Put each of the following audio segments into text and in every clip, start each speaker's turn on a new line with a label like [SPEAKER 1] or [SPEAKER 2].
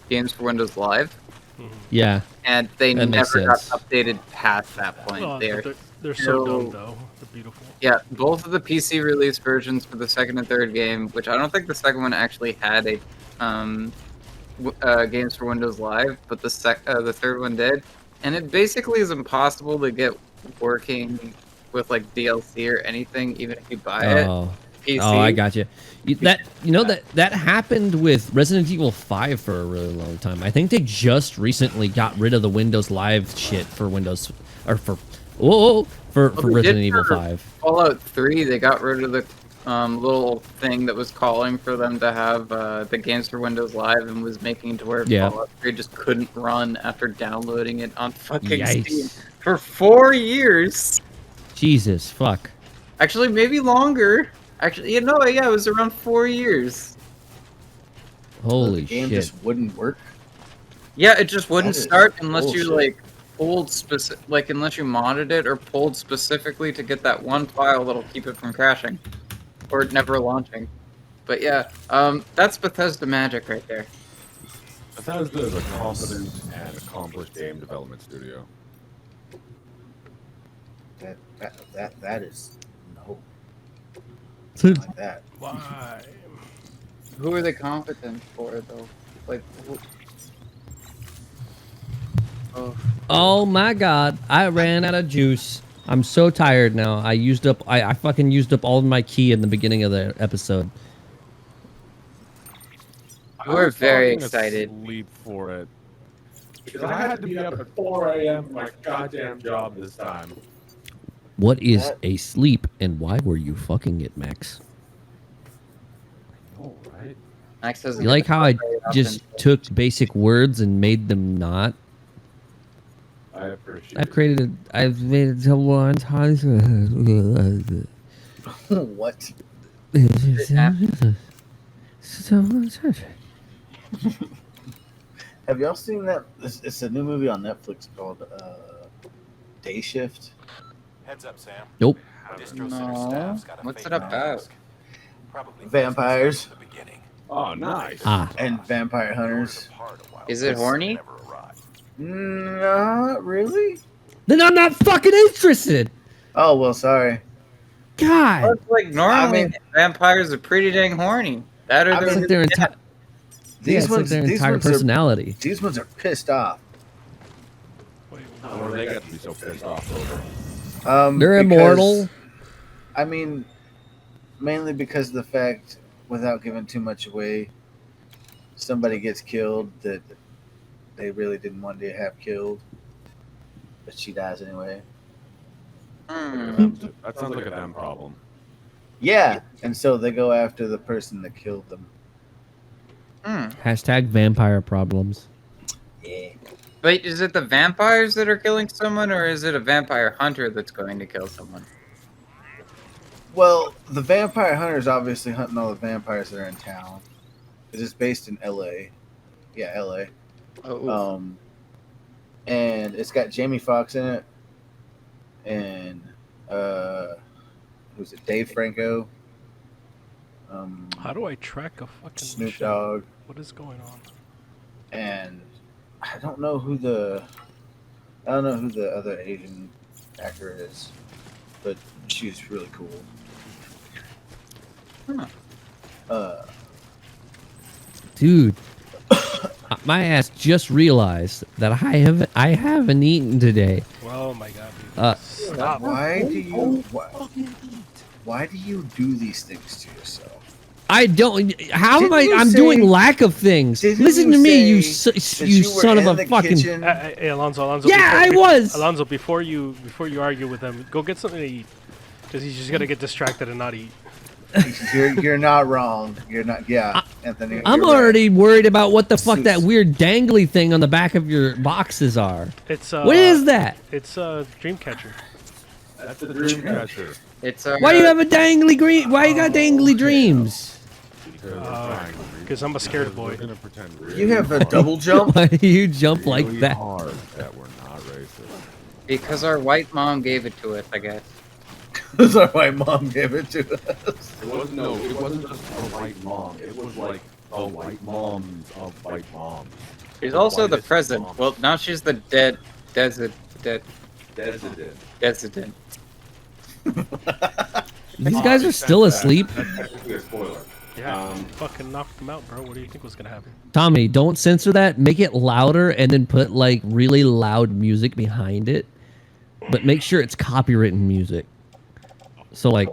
[SPEAKER 1] Games for Windows Live,
[SPEAKER 2] Yeah.
[SPEAKER 1] and they
[SPEAKER 2] That makes
[SPEAKER 1] never got
[SPEAKER 2] sense.
[SPEAKER 1] updated past that point.
[SPEAKER 3] Oh,
[SPEAKER 1] They're
[SPEAKER 3] they're so dumb though. They're beautiful.
[SPEAKER 1] Yeah, both of the PC release versions for the second and third game, which I don't think the second one actually had a games for Windows Live, but the third one did, and it basically is impossible to get working with like DLC or anything, even if you buy it. PC.
[SPEAKER 2] Oh, I got you. That happened with Resident Evil 5 for a really long time. I think they just recently got rid of the Windows Live shit for Windows or for Resident Evil 5.
[SPEAKER 1] Fallout 3, they got rid of the little thing that was calling for them to have the games for Windows Live and was making to where Fallout 3 just couldn't run after downloading it on fucking Steam for 4 years.
[SPEAKER 2] Jesus, fuck.
[SPEAKER 1] Actually, maybe longer. Actually, it was around 4 years.
[SPEAKER 2] Holy
[SPEAKER 4] the game
[SPEAKER 2] shit.
[SPEAKER 4] just wouldn't work.
[SPEAKER 1] Yeah, it just wouldn't start unless
[SPEAKER 4] bullshit.
[SPEAKER 1] you like pulled unless you modded it or pulled specifically to get that one file that'll keep it from crashing or never launching. But yeah, that's Bethesda magic right there.
[SPEAKER 5] Bethesda is a competent and accomplished game development studio.
[SPEAKER 4] That is no. Like that.
[SPEAKER 3] Why?
[SPEAKER 1] Who are they competent for though? Like,
[SPEAKER 2] Oh my god, I ran out of juice. I'm so tired now. I fucking used up all of my key in the beginning of the episode.
[SPEAKER 1] We're very excited.
[SPEAKER 5] Sleep for it. Because I had to be up at 4 a.m. for my goddamn job this time.
[SPEAKER 2] What is a sleep and why were you fucking it, Max?
[SPEAKER 5] Oh, right.
[SPEAKER 1] Max doesn't
[SPEAKER 2] You like how I just took basic words and made them not?
[SPEAKER 5] I appreciate
[SPEAKER 2] I've made it so one time.
[SPEAKER 4] What? Have y'all seen that? It's a new movie on Netflix called Day Shift.
[SPEAKER 6] Heads up, Sam.
[SPEAKER 2] Nope.
[SPEAKER 1] No. What's it about?
[SPEAKER 4] Vampires.
[SPEAKER 5] Oh, nice.
[SPEAKER 4] And vampire hunters.
[SPEAKER 1] Is it horny?
[SPEAKER 4] Not really.
[SPEAKER 2] Then I'm not fucking interested.
[SPEAKER 4] Oh well, sorry.
[SPEAKER 2] God.
[SPEAKER 1] Well, it's like normally vampires are pretty dang horny. That or
[SPEAKER 2] It's like their entire.
[SPEAKER 4] These ones,
[SPEAKER 2] their
[SPEAKER 4] these
[SPEAKER 2] entire
[SPEAKER 4] ones
[SPEAKER 2] personality.
[SPEAKER 4] These ones are pissed off.
[SPEAKER 5] What do they got to be so pissed off over?
[SPEAKER 2] They're immortal.
[SPEAKER 4] I mean, mainly because of the fact, without giving too much away, somebody gets killed that they really didn't want to have killed, but she dies anyway.
[SPEAKER 5] That sounds like a them problem.
[SPEAKER 4] Yeah, and so they go after the person that killed them.
[SPEAKER 2] Hashtag vampire problems.
[SPEAKER 4] Yeah.
[SPEAKER 1] Wait, is it the vampires that are killing someone, or is it a vampire hunter that's going to kill someone?
[SPEAKER 4] Well, the vampire hunter is obviously hunting all the vampires that are in town. It's based in L.A. Yeah, L.A.
[SPEAKER 1] Oh.
[SPEAKER 4] And it's got Jamie Foxx in it, and who's it? Dave Franco.
[SPEAKER 3] How do I track a fucking
[SPEAKER 4] Snoop
[SPEAKER 3] shit?
[SPEAKER 4] Dogg.
[SPEAKER 3] What is going on?
[SPEAKER 4] And I don't know who the other Asian actor is, but she's really cool.
[SPEAKER 2] Dude, my ass just realized that I haven't eaten today.
[SPEAKER 3] Oh my god, dude. Stop.
[SPEAKER 4] Why do you do these things to yourself?
[SPEAKER 2] I don't. How am
[SPEAKER 4] Didn't you
[SPEAKER 2] I'm
[SPEAKER 4] say-
[SPEAKER 2] doing lack of things.
[SPEAKER 4] Didn't
[SPEAKER 2] Listen
[SPEAKER 4] you
[SPEAKER 2] to me,
[SPEAKER 4] say
[SPEAKER 2] you
[SPEAKER 4] that
[SPEAKER 2] you
[SPEAKER 4] you were
[SPEAKER 2] son of
[SPEAKER 4] in
[SPEAKER 2] a
[SPEAKER 4] the
[SPEAKER 2] fucking.
[SPEAKER 4] kitchen?
[SPEAKER 3] Hey, Alonzo.
[SPEAKER 2] Yeah, I was.
[SPEAKER 3] Alonzo, before you argue with him, go get something to eat. Because he's just gonna get distracted and not eat.
[SPEAKER 4] You're not wrong. You're not. Yeah, Anthony.
[SPEAKER 2] I'm
[SPEAKER 4] you're right.
[SPEAKER 2] already worried about what the fuck that weird dangly thing on the back of your boxes are.
[SPEAKER 3] It's
[SPEAKER 2] What is that?
[SPEAKER 3] It's a Dreamcatcher.
[SPEAKER 5] That's a dream catcher.
[SPEAKER 1] It's
[SPEAKER 2] Why do you have a dangly green? Why you got dangly dreams?
[SPEAKER 3] Because I'm a scared boy.
[SPEAKER 5] Gonna pretend really
[SPEAKER 4] You have a
[SPEAKER 5] hard-
[SPEAKER 4] double jump.
[SPEAKER 2] Why do you jump like
[SPEAKER 5] really
[SPEAKER 2] that?
[SPEAKER 5] hard that we're not racist.
[SPEAKER 1] Because our white mom gave it to us, I guess.
[SPEAKER 4] That's why my mom gave it to us.
[SPEAKER 5] It wasn't just a white mom. It was like The white moms of white moms.
[SPEAKER 1] She's also the
[SPEAKER 5] whitest
[SPEAKER 1] present.
[SPEAKER 5] mom.
[SPEAKER 1] Well, now she's the dead
[SPEAKER 5] Desident.
[SPEAKER 1] resident.
[SPEAKER 2] These guys are still asleep.
[SPEAKER 5] That's technically a spoiler.
[SPEAKER 3] Yeah, fucking knocked them out, bro. What do you think was gonna happen?
[SPEAKER 2] Tommy, don't censor that. Make it louder and then put like really loud music behind it. But make sure it's copywritten music. So like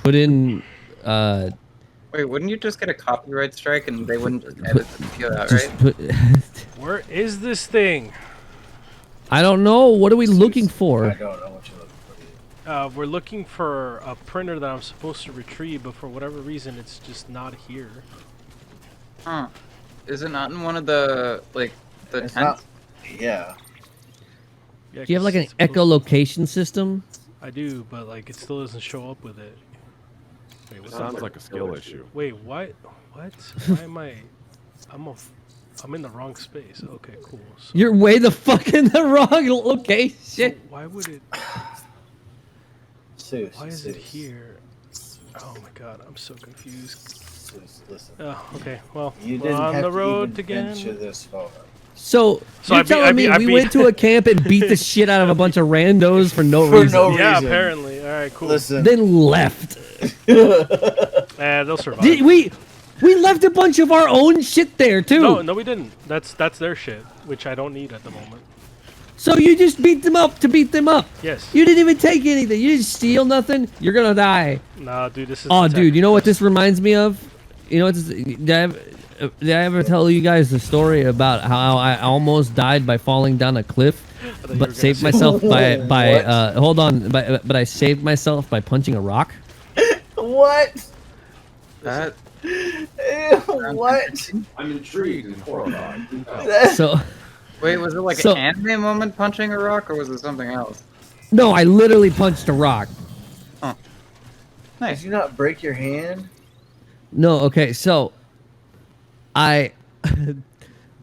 [SPEAKER 2] put in
[SPEAKER 1] Wait, wouldn't you just get a copyright strike and they wouldn't just edit the video out,
[SPEAKER 2] just
[SPEAKER 1] right?
[SPEAKER 2] put
[SPEAKER 3] Where is this thing?
[SPEAKER 2] I don't know. What are we looking
[SPEAKER 4] I
[SPEAKER 2] for?
[SPEAKER 4] don't know what you're looking for.
[SPEAKER 3] We're looking for a printer that I'm supposed to retrieve, but for whatever reason, it's just not here.
[SPEAKER 1] Huh. Is it not in one of the, like, the
[SPEAKER 4] It's
[SPEAKER 1] tents?
[SPEAKER 4] not. Yeah.
[SPEAKER 3] Yeah,
[SPEAKER 2] Do you have like
[SPEAKER 3] 'cause
[SPEAKER 2] an
[SPEAKER 3] it's supposed-
[SPEAKER 2] echolocation system?
[SPEAKER 3] I do, but like it still doesn't show up with it. Wait, what's
[SPEAKER 5] Sounds like a skill issue.
[SPEAKER 3] Wait, what? What? Why am I? I'm in the wrong space. Okay, cool. So,
[SPEAKER 2] You're way the fuck in the wrong location.
[SPEAKER 3] so why would it?
[SPEAKER 4] Seuss.
[SPEAKER 3] Why is it
[SPEAKER 4] Seuss,
[SPEAKER 3] here? Oh my god, I'm so confused.
[SPEAKER 4] Seuss, listen.
[SPEAKER 3] Oh, okay. Well,
[SPEAKER 4] You
[SPEAKER 3] we're
[SPEAKER 4] didn't
[SPEAKER 3] on
[SPEAKER 4] have
[SPEAKER 3] the
[SPEAKER 4] to
[SPEAKER 3] road
[SPEAKER 4] even
[SPEAKER 3] again.
[SPEAKER 4] venture this far.
[SPEAKER 2] So
[SPEAKER 3] So
[SPEAKER 2] you're
[SPEAKER 3] I beat-
[SPEAKER 2] telling
[SPEAKER 3] I
[SPEAKER 2] me
[SPEAKER 3] beat- I
[SPEAKER 2] we
[SPEAKER 3] beat-
[SPEAKER 2] went to a camp and beat the shit out of a bunch of randos for no
[SPEAKER 4] For
[SPEAKER 2] reason,
[SPEAKER 4] no
[SPEAKER 3] Yeah,
[SPEAKER 4] reason.
[SPEAKER 3] apparently. All right, cool.
[SPEAKER 4] Listen.
[SPEAKER 2] then left.
[SPEAKER 3] They'll survive.
[SPEAKER 2] Did we left a bunch of our own shit there too.
[SPEAKER 3] No, we didn't. That's their shit, which I don't need at the moment.
[SPEAKER 2] So you just beat them up to beat them up.
[SPEAKER 3] Yes.
[SPEAKER 2] You didn't even take anything. You didn't steal nothing. You're gonna die.
[SPEAKER 3] Nah, dude, this is.
[SPEAKER 2] Oh,
[SPEAKER 3] the
[SPEAKER 2] dude,
[SPEAKER 3] tech.
[SPEAKER 2] you know what this reminds me of? You know what? Did I ever tell you guys the story about how I almost died by falling down a cliff,
[SPEAKER 3] thought you were
[SPEAKER 2] but
[SPEAKER 3] gonna
[SPEAKER 2] saved
[SPEAKER 3] say-
[SPEAKER 2] myself by
[SPEAKER 4] What?
[SPEAKER 2] hold on, but I saved myself by punching a rock.
[SPEAKER 4] What?
[SPEAKER 1] That,
[SPEAKER 4] Ew, what?
[SPEAKER 5] I'm intrigued and horrified.
[SPEAKER 2] So
[SPEAKER 1] wait, was it like
[SPEAKER 2] So-
[SPEAKER 1] an anime moment punching a rock, or was it something else?
[SPEAKER 2] no, I literally punched a rock.
[SPEAKER 4] Did
[SPEAKER 1] Nice.
[SPEAKER 4] you not break your hand?
[SPEAKER 2] No, okay, so I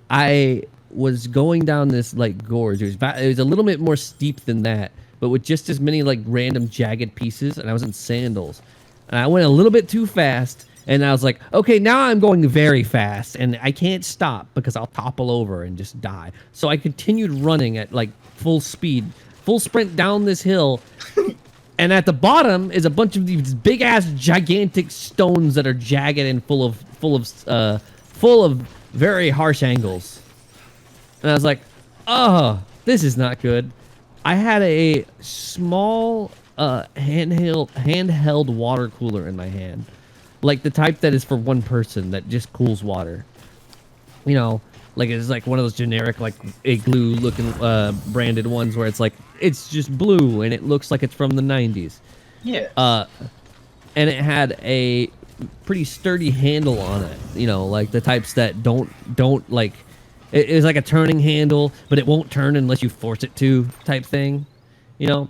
[SPEAKER 2] I was going down this like gorge. It was a little bit more steep than that, but with just as many like random jagged pieces, and I was in sandals. And I went a little bit too fast, and I was like, okay, now I'm going very fast, and I can't stop because I'll topple over and just die. So I continued running at like full speed, full sprint down this hill. And at the bottom is a bunch of these big ass gigantic stones that are jagged and full of very harsh angles. And I was like, oh, this is not good. I had a small handheld water cooler in my hand, like the type that is for one person that just cools water. You know, like it's like one of those generic like igloo looking branded ones where it's like it's just blue and it looks like it's from the 90s.
[SPEAKER 1] Yeah.
[SPEAKER 2] And it had a pretty sturdy handle on it, you know, like the types that don't like it's like a turning handle, but it won't turn unless you force it to type thing, you know,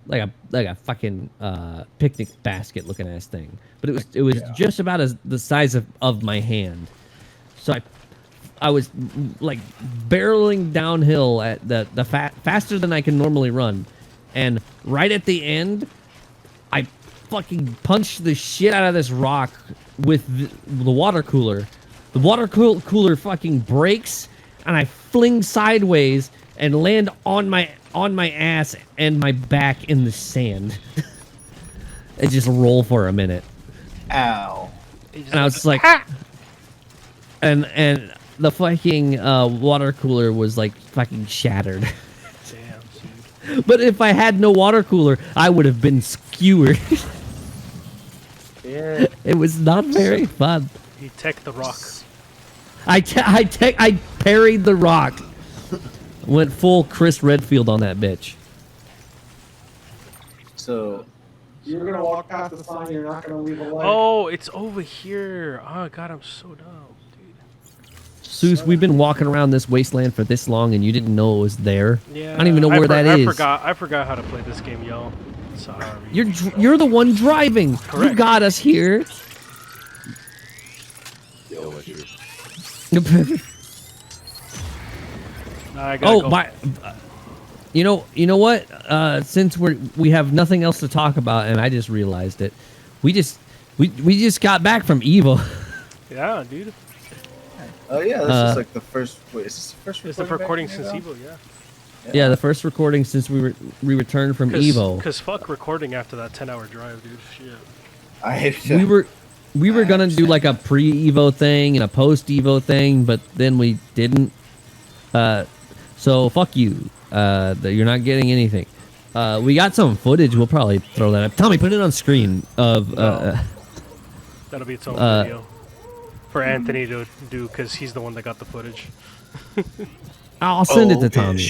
[SPEAKER 2] like a fucking picnic basket looking ass thing. But it was just about the size of my hand. So I was like barreling downhill at the faster than I can normally run, and right at the end, I fucking punched the shit out of this rock with the water cooler. The water cooler fucking breaks, and I fling sideways and land on my ass and my back in the sand. I just roll for a minute,
[SPEAKER 4] Ow.
[SPEAKER 2] and I was just like, and the fucking water cooler was like fucking shattered.
[SPEAKER 3] Damn, dude.
[SPEAKER 2] But if I had no water cooler, I would have been skewered.
[SPEAKER 1] Yeah.
[SPEAKER 2] It was not very fun.
[SPEAKER 3] He tech the rock.
[SPEAKER 2] I parried the rock. Went full Chris Redfield on that bitch.
[SPEAKER 4] So,
[SPEAKER 5] You're gonna walk past the sign. You're not gonna leave a light.
[SPEAKER 3] Oh, it's over here. Oh god, I'm so dumb, dude.
[SPEAKER 2] Seuss, we've been walking around this wasteland for this long, and you didn't know it was there.
[SPEAKER 3] Yeah.
[SPEAKER 2] I don't even know where that is.
[SPEAKER 3] I forgot how to play this game, yo. Sorry.
[SPEAKER 2] You're the one driving. You
[SPEAKER 3] Correct.
[SPEAKER 2] got us here.
[SPEAKER 5] Skill issue.
[SPEAKER 3] I gotta go.
[SPEAKER 2] my. You know what? Since we have nothing else to talk about, and I just realized it, we just got back from EVO.
[SPEAKER 3] Yeah, dude.
[SPEAKER 4] Oh yeah, this is like the first. Wait, is this the first
[SPEAKER 3] It's the
[SPEAKER 4] recording?
[SPEAKER 3] recording since EVO, yeah.
[SPEAKER 2] Yeah, the first recording since we returned from EVO.
[SPEAKER 3] Because fuck recording after that 10-hour drive, dude. Shit.
[SPEAKER 2] We were gonna do like a pre-EVO thing and a post-EVO thing, but then we didn't. So fuck you. You're not getting anything. We got some footage. We'll probably throw that up. Tommy, put it on screen of.
[SPEAKER 3] That'll be its own video for Anthony to do because he's the one that got the footage.
[SPEAKER 2] I'll send it to Tommy.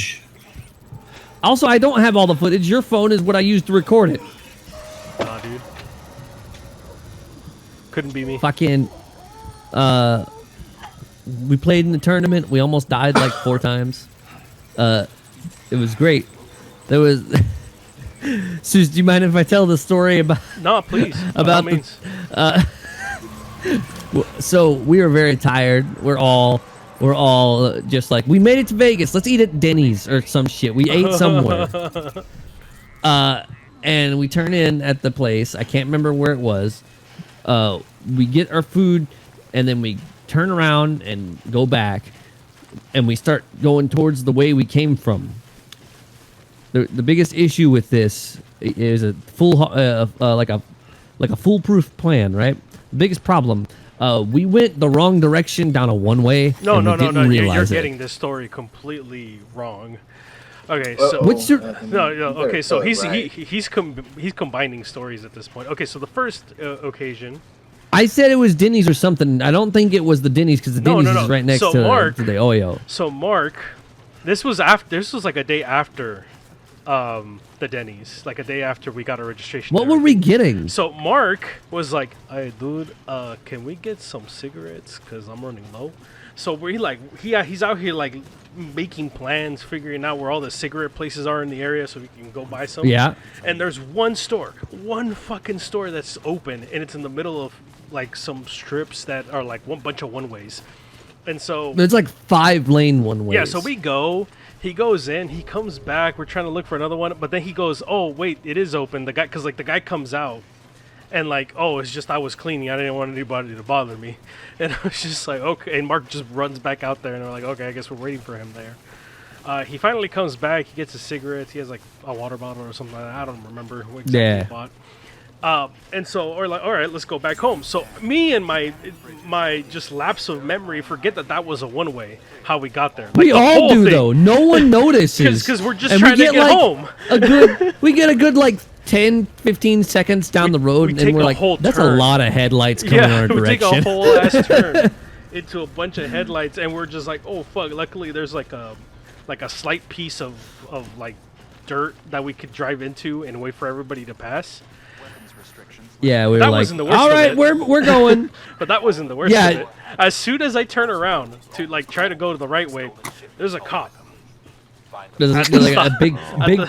[SPEAKER 2] Also, I don't have all the footage. Your phone is what I used to record it.
[SPEAKER 3] Nah, dude. Couldn't be me.
[SPEAKER 2] Fucking. We played in the tournament. We almost died like 4 times. It was great. There was. Suze, do you mind if I tell the story about?
[SPEAKER 3] No, please.
[SPEAKER 2] About
[SPEAKER 3] means.
[SPEAKER 2] So we were very tired. We're all just like, we made it to Vegas. Let's eat at Denny's or some shit. We ate somewhere. And we turn in at the place. I can't remember where it was. We get our food, and then we turn around and go back, and we start going towards the way we came from. The biggest issue with this is a full like a foolproof plan, right? The biggest problem. We went the wrong direction down a one-way.
[SPEAKER 3] No. You're
[SPEAKER 2] It.
[SPEAKER 3] getting this story completely wrong. Okay, so
[SPEAKER 2] what's your
[SPEAKER 3] no. Okay, so he's combining stories at this point. Okay, so the first occasion.
[SPEAKER 2] I said it was Denny's or something. I don't think it was the Denny's because the Denny's is right next to the Oyo.
[SPEAKER 3] So Mark, this was like a day after the Denny's, like a day after we got our registration.
[SPEAKER 2] What were we getting?
[SPEAKER 3] So Mark was like, "Hey, dude, can we get some cigarettes? Cause I'm running low." So he's out here like making plans, figuring out where all the cigarette places are in the area, so we can go buy some.
[SPEAKER 2] Yeah.
[SPEAKER 3] And there's one fucking store that's open, and it's in the middle of like some strips that are like one bunch of one-ways. And so
[SPEAKER 2] there's like 5-lane one-ways.
[SPEAKER 3] Yeah, so we go. He goes in. He comes back. We're trying to look for another one, but then he goes, "Oh wait, it is open." The guy comes out, and like, "Oh, it's just I was cleaning. I didn't want anybody to bother me." And I was just like, "Okay." And Mark just runs back out there, and we're like, "Okay, I guess we're waiting for him there." He finally comes back. He gets a cigarette. He has like a water bottle or something like that. I don't remember what exactly he bought. And so we're like, all right, let's go back home. So me and my just lapse of memory forget that was a one-way, how we got there. Like
[SPEAKER 2] we all do, though. No one notices.
[SPEAKER 3] Because we're just trying to get home.
[SPEAKER 2] We get a good, like, 10, 15 seconds down the road, and we're like, that's a lot of headlights coming in our direction.
[SPEAKER 3] We take a whole ass turn into a bunch of headlights, and we're just like, oh, fuck. Luckily, there's like a slight piece of like, dirt that we could drive into and wait for everybody to pass.
[SPEAKER 2] Yeah, we were
[SPEAKER 3] that
[SPEAKER 2] like,
[SPEAKER 3] wasn't the worst
[SPEAKER 2] all right,
[SPEAKER 3] of it.
[SPEAKER 2] we're going.
[SPEAKER 3] But that wasn't the worst of it. As soon as I turn around to like try to go to the right way, there's a cop.
[SPEAKER 2] There's like a big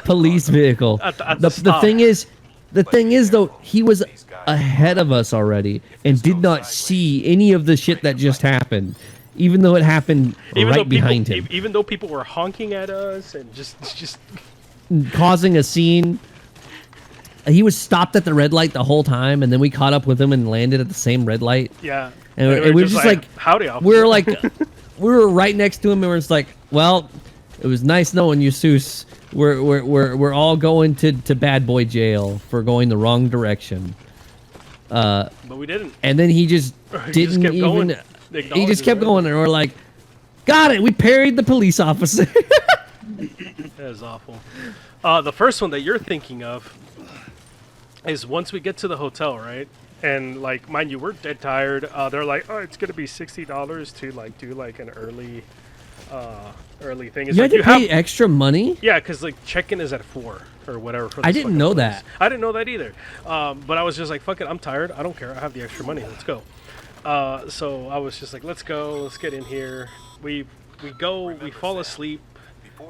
[SPEAKER 2] police vehicle. The thing is though, he was ahead of us already and did not see any of the shit that just happened, even though it happened behind him.
[SPEAKER 3] Even though people were honking at us and just
[SPEAKER 2] causing a scene. He was stopped at the red light the whole time, and then we caught up with him and landed at the same red light.
[SPEAKER 3] Yeah,
[SPEAKER 2] and we were just like,
[SPEAKER 3] "Howdy, officer."
[SPEAKER 2] We were like, we were right next to him, and we're just like, "Well, it was nice knowing you, Seuss. We're all going to bad boy jail for going the wrong direction."
[SPEAKER 3] But we didn't.
[SPEAKER 2] And then he just didn't even. He just kept going, and we're like, "Got it. We parried the police officer."
[SPEAKER 3] That is awful. The first one that you're thinking of is once we get to the hotel, right? And like, mind you, we're dead tired. They're like, "Oh, it's gonna be $60 to like do like an early thing." It's
[SPEAKER 2] you
[SPEAKER 3] like,
[SPEAKER 2] had to pay extra money?
[SPEAKER 3] Yeah, because like check-in is at 4 or whatever. For
[SPEAKER 2] I didn't know that.
[SPEAKER 3] I didn't know that either. But I was just like, "Fuck it, I'm tired. I don't care. I have the extra money. Let's go." So I was just like, "Let's go. Let's get in here." We go. We fall asleep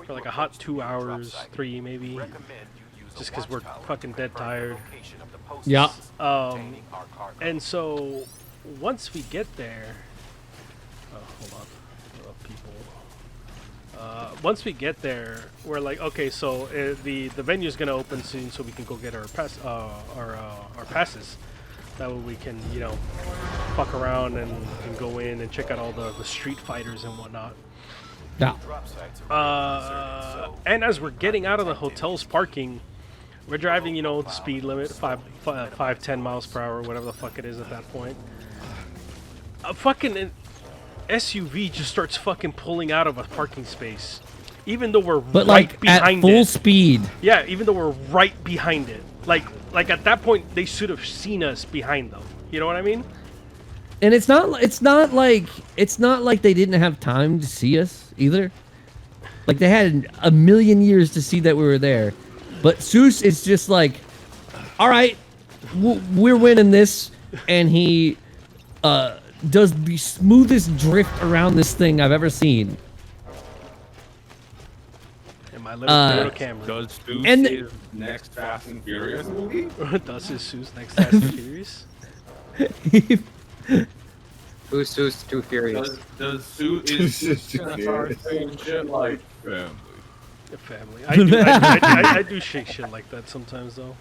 [SPEAKER 3] for like a hot 2 hours, 3 maybe. Just because we're fucking dead tired.
[SPEAKER 2] Yeah.
[SPEAKER 3] And so once we get there, hold on, people. Once we get there, we're like, okay, so the venue's gonna open soon, so we can go get our passes. That way we can, fuck around and go in and check out all the street fighters and whatnot.
[SPEAKER 2] Yeah.
[SPEAKER 3] And as we're getting out of the hotel's parking, we're driving, you know, the speed limit, 10 miles per hour, whatever the fuck it is at that point. A fucking SUV just starts fucking pulling out of a parking space, even though we're
[SPEAKER 2] But
[SPEAKER 3] right
[SPEAKER 2] like
[SPEAKER 3] behind
[SPEAKER 2] at full
[SPEAKER 3] it.
[SPEAKER 2] speed.
[SPEAKER 3] Yeah, even though we're right behind it. Like at that point, they should have seen us behind them. You know what I mean?
[SPEAKER 2] And it's not like they didn't have time to see us either. Like they had a million years to see that we were there. But Seuss is just like, all right, we're winning this, and he does the smoothest drift around this thing I've ever seen.
[SPEAKER 3] And my little camera.
[SPEAKER 5] Does Seuss
[SPEAKER 2] And
[SPEAKER 5] his next Fast and Furious movie?
[SPEAKER 3] Does his Seuss next Fast and Furious?
[SPEAKER 1] Who's too furious?
[SPEAKER 5] Does Seuss is gonna start saying shit like family?
[SPEAKER 3] The family. I do shake shit like that sometimes though.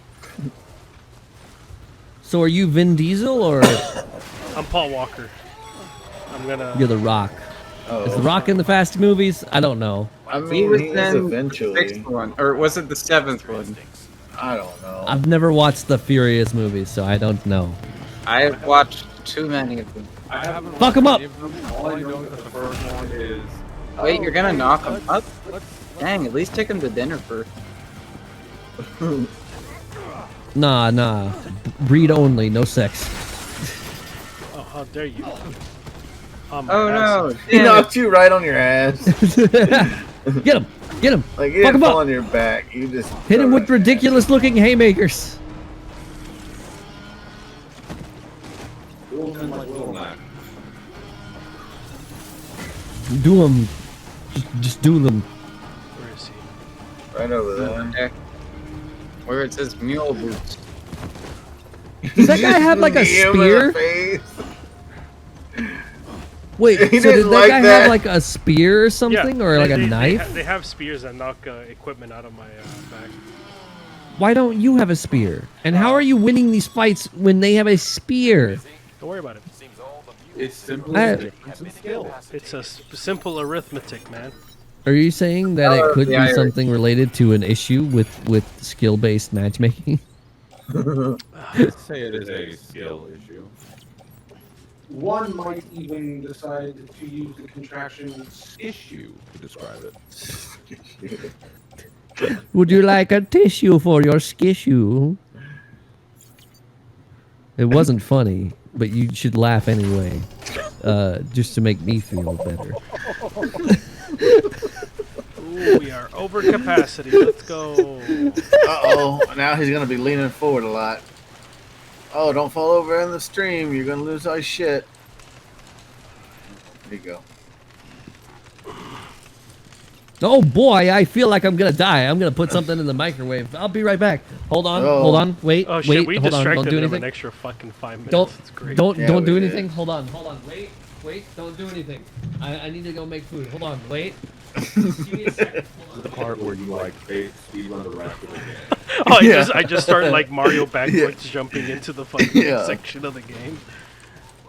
[SPEAKER 2] So are you Vin Diesel or
[SPEAKER 3] I'm Paul Walker. I'm gonna.
[SPEAKER 2] you're The Rock?
[SPEAKER 4] Oh.
[SPEAKER 2] Is The Rock in the Fast movies? I don't know.
[SPEAKER 4] I
[SPEAKER 1] He
[SPEAKER 4] mean,
[SPEAKER 1] was
[SPEAKER 4] he is
[SPEAKER 1] in the
[SPEAKER 4] eventually.
[SPEAKER 1] 6th one, or was it the 7th one?
[SPEAKER 4] I don't know.
[SPEAKER 2] I've never watched the Furious movies, so I don't know.
[SPEAKER 1] I've watched too many of them.
[SPEAKER 5] I haven't
[SPEAKER 2] Fuck 'em up!
[SPEAKER 5] watched any of them. All I know is that the first one is.
[SPEAKER 1] Wait, you're gonna knock him up? Dang, at least take him to dinner first.
[SPEAKER 2] Nah. Breed only, no sex.
[SPEAKER 3] Oh, how dare you! Oh
[SPEAKER 1] Oh no!
[SPEAKER 4] He
[SPEAKER 1] damn it.
[SPEAKER 4] knocked you right on your ass.
[SPEAKER 2] Get him!
[SPEAKER 4] Like, he
[SPEAKER 2] Fuck
[SPEAKER 4] didn't
[SPEAKER 2] him
[SPEAKER 4] fall
[SPEAKER 2] up!
[SPEAKER 4] on your back. You just
[SPEAKER 2] Hit him
[SPEAKER 4] throw
[SPEAKER 2] with
[SPEAKER 4] it on your
[SPEAKER 2] ridiculous looking haymakers.
[SPEAKER 5] Little like Little Mac.
[SPEAKER 2] Do them. Just do them.
[SPEAKER 3] Where is he?
[SPEAKER 4] ass. Right over there.
[SPEAKER 1] Okay. Where it says mule boots.
[SPEAKER 2] Does that guy have like a
[SPEAKER 4] Knee him in
[SPEAKER 2] spear?
[SPEAKER 4] the face.
[SPEAKER 2] Wait,
[SPEAKER 4] He
[SPEAKER 2] so did
[SPEAKER 4] didn't
[SPEAKER 2] that
[SPEAKER 4] like
[SPEAKER 2] guy
[SPEAKER 4] that.
[SPEAKER 2] have like a spear or something, or like a knife?
[SPEAKER 3] They have spears that knock equipment out of my back.
[SPEAKER 2] Why don't you have a spear? And how are you winning these fights when they have a spear?
[SPEAKER 3] Don't worry about it.
[SPEAKER 5] It's simply
[SPEAKER 2] I-
[SPEAKER 5] a difference in skill.
[SPEAKER 3] It's a simple arithmetic, man.
[SPEAKER 2] Are you saying that it could be something related to an issue with skill-based matchmaking?
[SPEAKER 5] I'd say it is a skill issue. One might even decide to use the contraction issue to describe it.
[SPEAKER 2] Would you like a tissue for your skissue? It wasn't funny, but you should laugh anyway, just to make me feel better.
[SPEAKER 3] Ooh, we are over capacity. Let's go.
[SPEAKER 4] Uh-oh. Now he's going to be leaning forward a lot. Oh, don't fall over in the stream. You're going to lose all your shit. There you go.
[SPEAKER 2] Oh boy, I feel like I'm gonna die. I'm gonna put something in the microwave. I'll be right back. Hold on,
[SPEAKER 4] Oh.
[SPEAKER 2] hold on, wait,
[SPEAKER 3] Oh
[SPEAKER 2] wait,
[SPEAKER 3] shit, we
[SPEAKER 2] hold on.
[SPEAKER 3] distracted
[SPEAKER 2] Don't do
[SPEAKER 3] them an
[SPEAKER 2] anything.
[SPEAKER 3] extra fucking 5 minutes.
[SPEAKER 2] Don't,
[SPEAKER 3] It's great.
[SPEAKER 2] don't
[SPEAKER 4] Yeah,
[SPEAKER 2] do
[SPEAKER 4] we did.
[SPEAKER 2] anything. Hold on, wait. Don't do anything. I need to go make food. Hold on, wait. Give me a second. Hold
[SPEAKER 5] The
[SPEAKER 2] on.
[SPEAKER 5] part where you like fake speed run the rest of the game.
[SPEAKER 3] Oh,
[SPEAKER 4] Yeah.
[SPEAKER 3] I just started like Mario backwards jumping into the fucking
[SPEAKER 4] Yeah.
[SPEAKER 3] section of the game.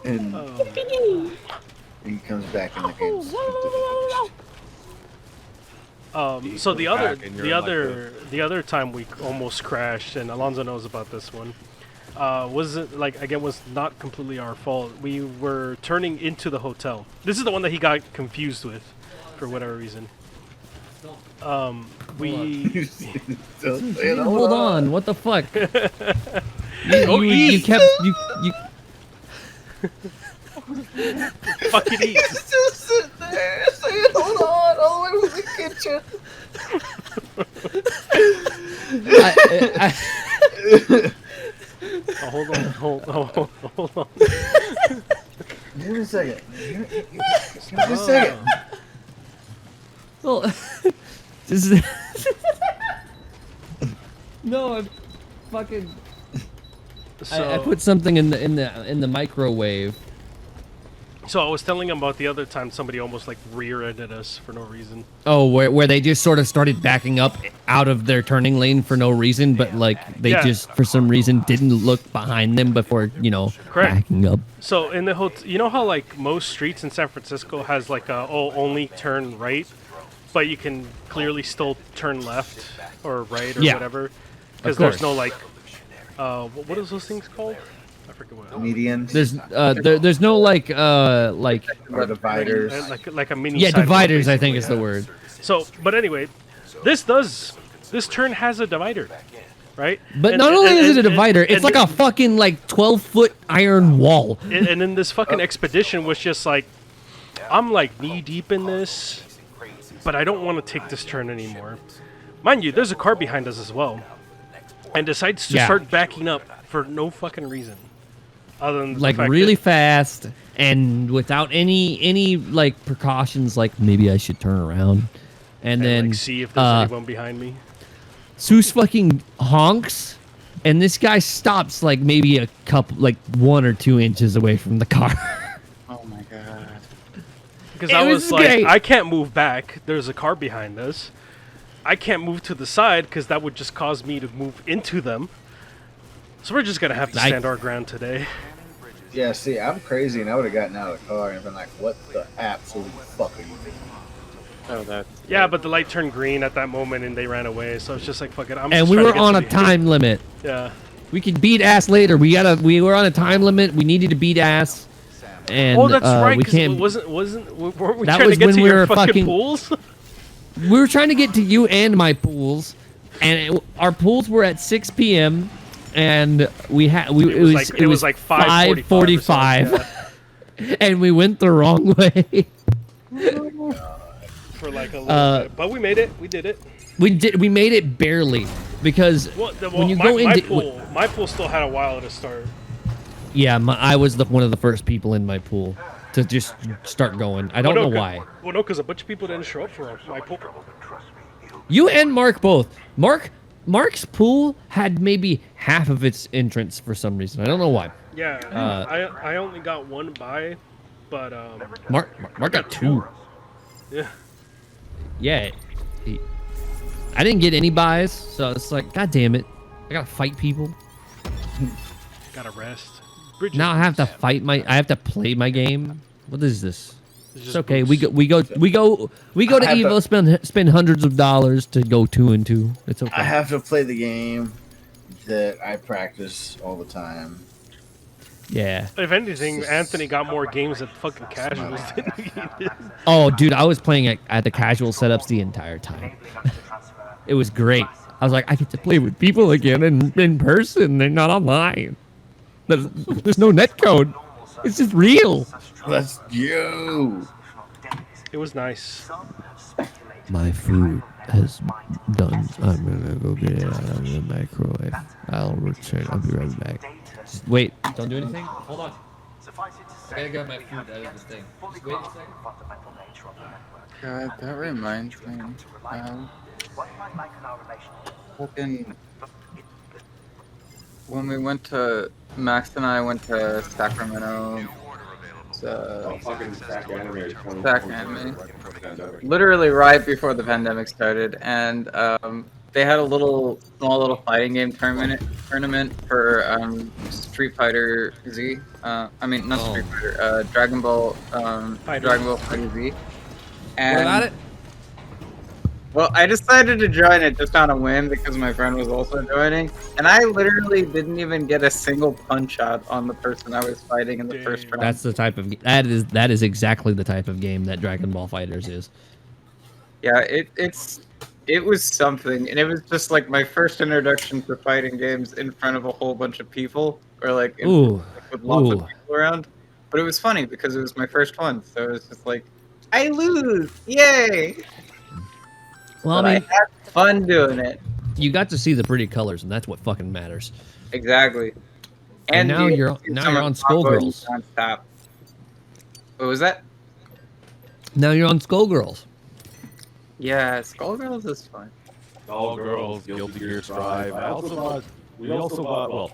[SPEAKER 4] And
[SPEAKER 3] Oh.
[SPEAKER 4] he comes back in the game.
[SPEAKER 3] So the other
[SPEAKER 5] back and you're
[SPEAKER 3] the other time we almost crashed, and Alonso knows about this one. Wasn't like again was not completely our fault. We were turning into the hotel. This is the one that he got confused with, for whatever reason. We
[SPEAKER 4] Don't say it,
[SPEAKER 2] Hold on, what the fuck?
[SPEAKER 3] Go
[SPEAKER 2] you
[SPEAKER 3] eat.
[SPEAKER 2] kept you.
[SPEAKER 3] fucking eat.
[SPEAKER 4] He's just sitting there saying, hold on, all the way to the kitchen.
[SPEAKER 2] I,
[SPEAKER 3] Oh, hold on.
[SPEAKER 4] Give me a second. Give me a second.
[SPEAKER 2] well, this is. No, I'm fucking.
[SPEAKER 3] So
[SPEAKER 2] I put something in the microwave.
[SPEAKER 3] So I was telling him about the other time somebody almost like rear-ended us for no reason.
[SPEAKER 2] Oh, where they just sort of started backing up out of their turning lane for no reason, but like they
[SPEAKER 3] Yeah.
[SPEAKER 2] just for some reason didn't look behind them before, you know,
[SPEAKER 3] Correct.
[SPEAKER 2] backing up.
[SPEAKER 3] So in the hotel, you know how like most streets in San Francisco has like a only turn right, but you can clearly still turn left or right or
[SPEAKER 2] Yeah.
[SPEAKER 3] whatever, because
[SPEAKER 2] course.
[SPEAKER 3] there's no like, what is those things called? I forget what.
[SPEAKER 4] Medians.
[SPEAKER 2] There's no like
[SPEAKER 4] Or dividers.
[SPEAKER 3] Like a mini.
[SPEAKER 2] yeah,
[SPEAKER 3] sidewalk,
[SPEAKER 2] dividers I think
[SPEAKER 3] basically,
[SPEAKER 2] is the
[SPEAKER 3] yeah.
[SPEAKER 2] word.
[SPEAKER 3] So, but anyway, this turn has a divider, right?
[SPEAKER 2] But
[SPEAKER 3] And-
[SPEAKER 2] not only
[SPEAKER 3] and-
[SPEAKER 2] is it a
[SPEAKER 3] and-
[SPEAKER 2] divider,
[SPEAKER 3] and-
[SPEAKER 2] it's like a fucking like 12-foot iron wall.
[SPEAKER 3] and then this fucking expedition was just like, I'm like knee deep in this, but I don't want to take this turn anymore. Mind you, there's a car behind us as well, and decides to
[SPEAKER 2] Yeah.
[SPEAKER 3] start backing up for no fucking reason, other than the
[SPEAKER 2] Like
[SPEAKER 3] fact
[SPEAKER 2] really
[SPEAKER 3] that-
[SPEAKER 2] fast and without any like precautions, like maybe I should turn around. And then
[SPEAKER 3] like, see if there's anyone behind me.
[SPEAKER 2] Zeus fucking honks, and this guy stops like maybe a couple, like 1 or 2 inches away from the car.
[SPEAKER 1] Oh my god.
[SPEAKER 3] Because
[SPEAKER 2] It
[SPEAKER 3] I
[SPEAKER 2] was
[SPEAKER 3] was like,
[SPEAKER 2] great.
[SPEAKER 3] I can't move back. There's a car behind us. I can't move to the side because that would just cause me to move into them. So we're just gonna have to stand our ground today.
[SPEAKER 4] Yeah, see, I'm crazy, and I would have gotten out of the car and been like, "What the absolute fuck are you doing?"
[SPEAKER 1] Oh, that's
[SPEAKER 3] Yeah, but the light turned green at that moment and they ran away. So it's just like, fuck it. I'm
[SPEAKER 2] And
[SPEAKER 3] just
[SPEAKER 2] we
[SPEAKER 3] trying
[SPEAKER 2] were
[SPEAKER 3] to get
[SPEAKER 2] on
[SPEAKER 3] to
[SPEAKER 2] a
[SPEAKER 3] the-
[SPEAKER 2] time limit.
[SPEAKER 3] Yeah.
[SPEAKER 2] We could beat ass later. We were on a time limit. We needed to beat ass. And
[SPEAKER 3] Oh, that's right.
[SPEAKER 2] we
[SPEAKER 3] 'Cause
[SPEAKER 2] can't.
[SPEAKER 3] weren't we
[SPEAKER 2] That
[SPEAKER 3] trying to
[SPEAKER 2] was
[SPEAKER 3] get
[SPEAKER 2] when
[SPEAKER 3] to
[SPEAKER 2] we
[SPEAKER 3] your
[SPEAKER 2] were
[SPEAKER 3] fucking
[SPEAKER 2] fucking-
[SPEAKER 3] pools?
[SPEAKER 2] We were trying to get to you and my pools, and our pools were at 6 p.m. and we had
[SPEAKER 3] It was like 5:45
[SPEAKER 2] and we went the wrong way.
[SPEAKER 3] for like a little bit. But we made it. We did it.
[SPEAKER 2] We made it barely because when you go
[SPEAKER 3] my
[SPEAKER 2] into
[SPEAKER 3] my pool still had a while to start.
[SPEAKER 2] yeah, I was one of the first people in my pool to just start going. I don't know why.
[SPEAKER 3] Well, no, because a bunch of people didn't show up for my pool.
[SPEAKER 2] You and Mark both. Mark's pool had maybe half of its entrance for some reason. I don't know why.
[SPEAKER 3] Yeah, I only got one buy, but
[SPEAKER 2] Mark got 2.
[SPEAKER 3] yeah.
[SPEAKER 2] Yeah. I didn't get any buys, so it's like, god damn it. I gotta fight people.
[SPEAKER 3] Gotta rest. Bridges
[SPEAKER 2] Now I have to
[SPEAKER 3] boots.
[SPEAKER 2] fight I have to play my game. What is this?
[SPEAKER 3] It's
[SPEAKER 2] It's
[SPEAKER 3] just
[SPEAKER 2] okay.
[SPEAKER 3] boots.
[SPEAKER 2] We go to
[SPEAKER 4] I have
[SPEAKER 2] EVO, spend hundreds of dollars to go 2-2. It's okay.
[SPEAKER 4] I have to play the game that I practice all the time.
[SPEAKER 2] Yeah.
[SPEAKER 3] If anything, Anthony got more games at fucking casuals than he did.
[SPEAKER 2] Oh, dude, I was playing at the casual setups the entire time. It was great. I was like, I get to play with people again in person. They're not online. There's no netcode. It's just real.
[SPEAKER 4] Let's go.
[SPEAKER 3] It was nice.
[SPEAKER 2] My food has done. I'm gonna go get it out of the microwave. I'll return. I'll be right back. Just wait. Don't do anything. Hold on. I gotta grab my food out of this thing. Just wait a second.
[SPEAKER 1] God, that reminds me. Fucking when we went to Max and I went to Sacramento.
[SPEAKER 5] Fucking stack anime.
[SPEAKER 1] Stack anime. Literally right before the pandemic started, and they had a small little fighting game tournament for Street Fighter Z. I mean, not Street Fighter, Dragon Ball Fighter Z. And,
[SPEAKER 2] What about it?
[SPEAKER 1] Well, I decided to join it just on a whim because my friend was also joining, and I literally didn't even get a single punch out on the person I was fighting in the first round.
[SPEAKER 2] That's the type of that is exactly the type of game that Dragon Ball Fighters is.
[SPEAKER 1] Yeah, it was something, and it was just like my first introduction to fighting games in front of a whole bunch of people, or like, with lots of people around. But it was funny because it was my first one, so it was just like, I lose, yay!
[SPEAKER 2] Well,
[SPEAKER 1] But
[SPEAKER 2] I mean,
[SPEAKER 1] I had fun doing it.
[SPEAKER 2] you got to see the pretty colors, and that's what fucking matters.
[SPEAKER 1] Exactly.
[SPEAKER 2] And now
[SPEAKER 1] the-
[SPEAKER 2] you're on
[SPEAKER 1] someone
[SPEAKER 2] Skullgirls.
[SPEAKER 1] nonstop. What was that?
[SPEAKER 2] Now you're on Skullgirls.
[SPEAKER 1] Yeah, Skullgirls is fun.
[SPEAKER 5] All girls, Guilty Gear Strive. We also got, well,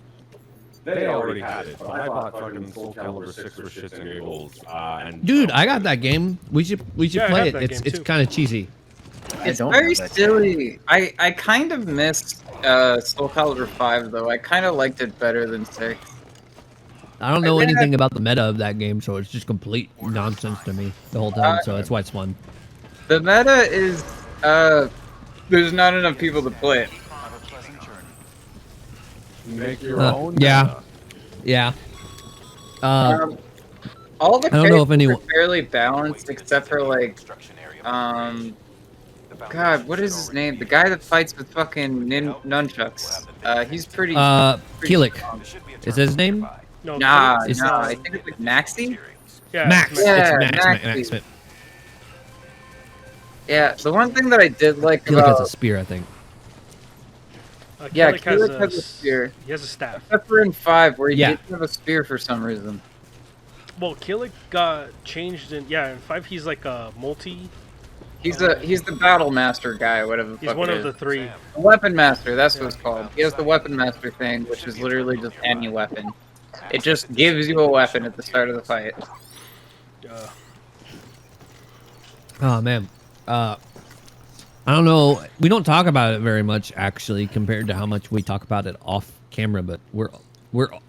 [SPEAKER 5] They already had it, but I bought fucking Soul Calibur 6 for shits and giggles. And
[SPEAKER 2] Dude, I got that game. We should
[SPEAKER 3] Yeah, I
[SPEAKER 2] play
[SPEAKER 3] have
[SPEAKER 2] it.
[SPEAKER 3] that
[SPEAKER 2] It's
[SPEAKER 3] game,
[SPEAKER 2] it's
[SPEAKER 3] too.
[SPEAKER 2] kind of cheesy.
[SPEAKER 1] It's
[SPEAKER 4] don't
[SPEAKER 1] very
[SPEAKER 4] have that
[SPEAKER 1] silly. I kind of missed Soul Calibur 5 though. I kind of liked it better than 6.
[SPEAKER 2] I don't know
[SPEAKER 1] I
[SPEAKER 2] anything about the meta of that game, so it's just complete nonsense to me the whole time. So that's why it's fun.
[SPEAKER 1] The meta is there's not enough people to play it.
[SPEAKER 5] make your own.
[SPEAKER 2] Yeah. Yeah.
[SPEAKER 1] All the
[SPEAKER 2] I don't know if
[SPEAKER 1] characters
[SPEAKER 2] anyone-
[SPEAKER 1] are fairly balanced except for like God, what is his name? The guy that fights with fucking nunchucks. He's pretty. pretty
[SPEAKER 2] Keelik.
[SPEAKER 1] strong.
[SPEAKER 2] Is that his name?
[SPEAKER 3] No,
[SPEAKER 1] Nah,
[SPEAKER 3] it's,
[SPEAKER 1] nah. I think it's like Maxi.
[SPEAKER 3] yeah,
[SPEAKER 2] Max.
[SPEAKER 1] Yeah,
[SPEAKER 2] It's Max.
[SPEAKER 1] Maxi.
[SPEAKER 2] Max.
[SPEAKER 1] Yeah, the one thing that I did like
[SPEAKER 2] Keelik has a
[SPEAKER 1] about
[SPEAKER 2] spear, I think.
[SPEAKER 1] yeah,
[SPEAKER 3] Keelik
[SPEAKER 1] Keelik has a spear.
[SPEAKER 3] He has a staff.
[SPEAKER 1] Except for in 5, where he
[SPEAKER 2] Yeah.
[SPEAKER 1] didn't have a spear for some reason.
[SPEAKER 3] Well, Keelik got changed in in 5. He's like a multi.
[SPEAKER 1] He's the battle master guy, whatever the
[SPEAKER 3] He's
[SPEAKER 1] fuck
[SPEAKER 3] one
[SPEAKER 1] it
[SPEAKER 3] of the
[SPEAKER 1] is.
[SPEAKER 3] 3.
[SPEAKER 1] The weapon master, that's what it's called. He has the weapon master thing, which is literally just any weapon. It just gives you a weapon at the start of the fight.
[SPEAKER 2] Oh man. I don't know. We don't talk about it very much actually compared to how much we talk about it off camera, but we're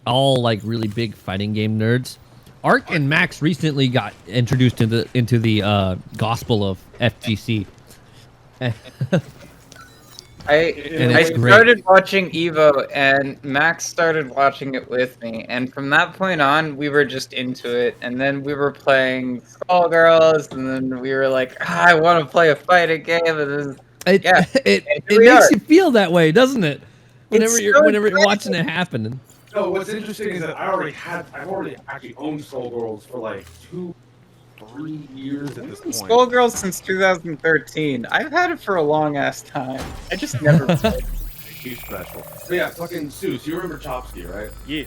[SPEAKER 2] all like really big fighting game nerds. Ark and Max recently got introduced into the gospel of FGC.
[SPEAKER 1] I
[SPEAKER 2] it's great.
[SPEAKER 1] started watching EVO, and Max started watching it with me, and from that point on, we were just into it. And then we were playing Skullgirls, and then we were like, I want to play a fighting game. And then, yeah,
[SPEAKER 2] it
[SPEAKER 1] and here
[SPEAKER 2] it
[SPEAKER 1] we
[SPEAKER 2] makes
[SPEAKER 1] are.
[SPEAKER 2] you feel that way, doesn't it? Whenever
[SPEAKER 1] It's
[SPEAKER 2] you're
[SPEAKER 1] so
[SPEAKER 2] whenever you're
[SPEAKER 1] great.
[SPEAKER 2] watching it happen.
[SPEAKER 5] No, what's interesting is that I've already actually owned Skullgirls for like 2-3 years at this point.
[SPEAKER 1] Skullgirls since 2013. I've had it for a long ass time. I just never played.
[SPEAKER 5] She's special. So yeah, fucking Seuss, you remember Chopsky, right?
[SPEAKER 3] Yeah.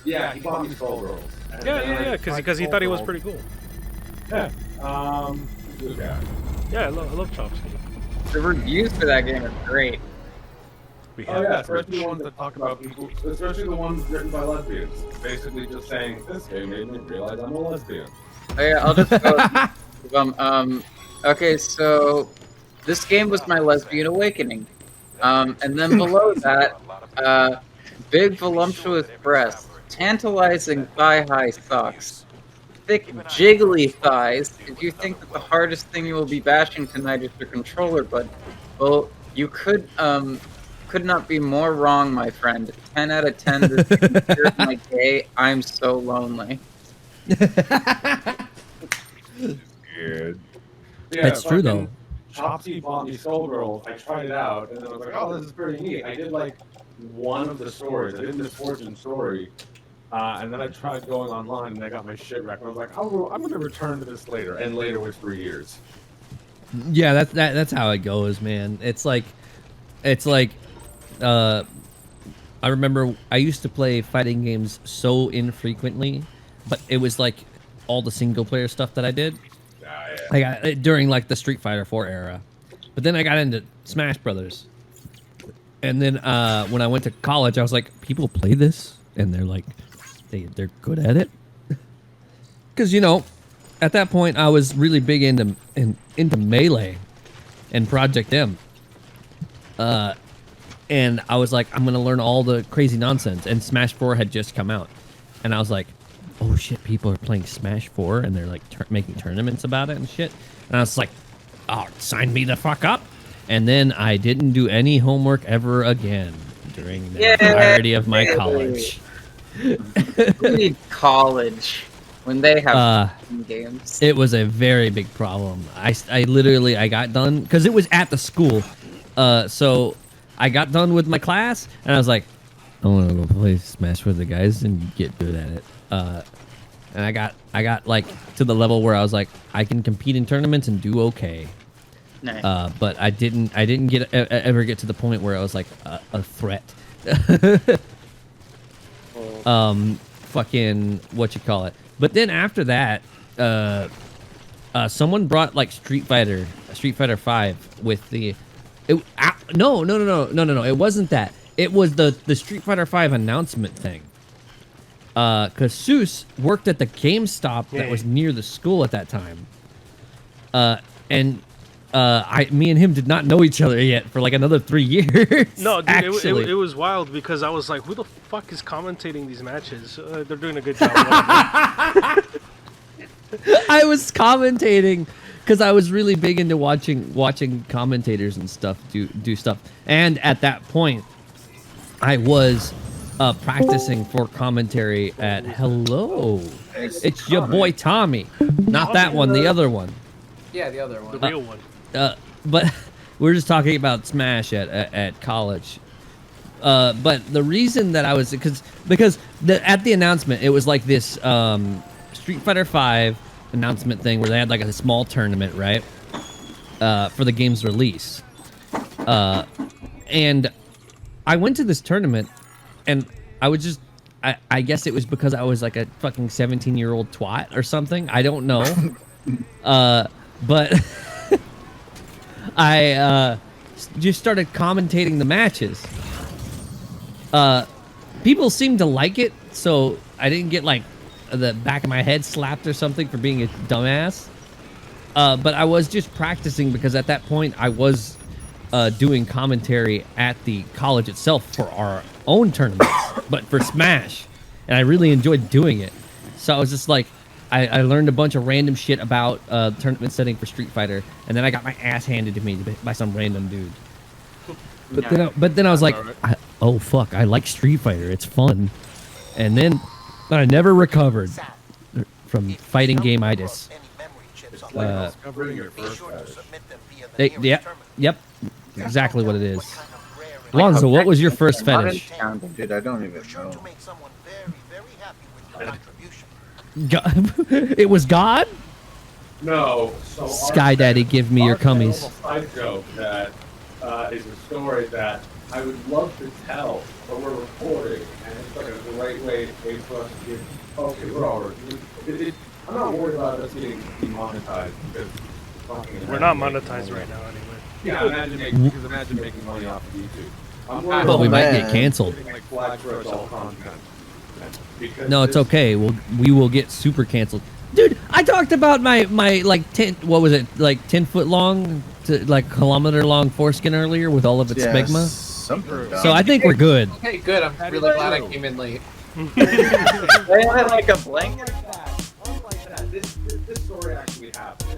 [SPEAKER 5] Yeah, he bought me Skullgirls. And
[SPEAKER 3] Yeah,
[SPEAKER 5] then
[SPEAKER 3] yeah,
[SPEAKER 5] I
[SPEAKER 3] yeah. Because he thought he was
[SPEAKER 5] Skullgirls.
[SPEAKER 3] pretty cool.
[SPEAKER 5] Yeah. Good guy.
[SPEAKER 3] Yeah, I love Chopsky.
[SPEAKER 1] The reviews for that game are great.
[SPEAKER 3] We
[SPEAKER 5] Oh
[SPEAKER 3] have
[SPEAKER 5] yeah,
[SPEAKER 3] that
[SPEAKER 5] especially the
[SPEAKER 3] rich.
[SPEAKER 5] ones that talk about people, especially the ones written by lesbians. Basically just saying, this game made me realize I'm a lesbian.
[SPEAKER 1] Oh yeah, I'll just go. Okay, so this game was my lesbian awakening. And then below that, big voluptuous breasts, tantalizing thigh-high socks, thick jiggly thighs. If you think that the hardest thing you will be bashing tonight is your controller, but well, you could not be more wrong, my friend. 10 out of 10. This is my day. I'm so lonely.
[SPEAKER 5] Good.
[SPEAKER 2] That's true, though.
[SPEAKER 5] Chopsy bought me Skullgirls. I tried it out, and then I was like, oh, this is pretty neat. I did like one of the stories. I did Miss Fortune story. And then I tried going online, and I got my shit wrecked. And I was like, oh, I'm going to return to this later. And later was 3 years.
[SPEAKER 2] Yeah, that's how it goes, man. It's like I remember I used to play fighting games so infrequently, but it was like all the single player stuff that I did. I got during like the Street Fighter 4 era. But then I got into Smash Brothers. And then when I went to college, I was like, people play this and they're like they're good at it. Cuz at that point I was really big into Melee and Project M. And I was like, I'm going to learn all the crazy nonsense. And Smash 4 had just come out. And I was like, oh shit, people are playing Smash 4 and they're like making tournaments about it and shit. And I was like, oh, sign me the fuck up. And then I didn't do any homework ever again during the entirety of my college.
[SPEAKER 1] We need college when they have games.
[SPEAKER 2] It was a very big problem. I literally got done because it was at the school. So I got done with my class and I was like, I want to go play Smash with the guys and get good at it. And I got like to the level where I was like, I can compete in tournaments and do okay.
[SPEAKER 1] Nice.
[SPEAKER 2] But I didn't ever get to the point where I was like a threat. Fucking what you call it. But then after that, someone brought like Street Fighter 5 with the. No. It wasn't that. It was the Street Fighter 5 announcement thing. because Seuss worked at the GameStop that was near the school at that time. Me and him did not know each other yet for like another 3 years.
[SPEAKER 3] No, dude,
[SPEAKER 2] actually.
[SPEAKER 3] it was wild because I was like, who the fuck is commentating these matches? They're doing a good job.
[SPEAKER 2] I was commentating because I was really big into watching commentators and stuff do stuff. And at that point, I was practicing for commentary at Hello. It's your boy Tommy, not that one, the other one.
[SPEAKER 6] Yeah, the other one.
[SPEAKER 3] The real one.
[SPEAKER 2] But we're just talking about Smash at college. But the reason that I was because at the announcement it was like this Street Fighter V announcement thing where they had like a small tournament, right? For the game's release. And I went to this tournament and I was just I guess it was because I was like a fucking 17-year-old twat or something. I don't know. But I just started commentating the matches. People seemed to like it, so I didn't get like the back of my head slapped or something for being a dumbass. But I was just practicing because at that point I was doing commentary at the college itself for our own tournaments, but for Smash, and I really enjoyed doing it. So I was just like, I learned a bunch of random shit about tournament setting for Street Fighter, and then I got my ass handed to me by some random dude. But then I was like, oh fuck, I like Street Fighter. It's fun. And then I never recovered from fighting game-itis. Yep, exactly what it is. Alonzo, what was your first fetish?
[SPEAKER 4] Dude, I don't even know.
[SPEAKER 2] It was God?
[SPEAKER 5] No. So
[SPEAKER 2] Sky Daddy, give me your cummies.
[SPEAKER 5] Side joke that is a story that I would love to tell, but we're recording, and it's like a great way for us to give. Okay, we're all recording. I'm not worried about us getting demonetized because
[SPEAKER 3] we're not monetized right now anyway.
[SPEAKER 5] Yeah, imagine making money off of YouTube.
[SPEAKER 2] But we might get canceled.
[SPEAKER 5] Like flag for adult content.
[SPEAKER 2] No, it's okay. We will get super canceled. Dude, I talked about my like 10 10-foot long to like kilometer long foreskin earlier with all of its smegma. So I think we're good.
[SPEAKER 6] Okay, good. I'm really glad I came in late.
[SPEAKER 1] They had like a blanket.
[SPEAKER 5] This story actually happened.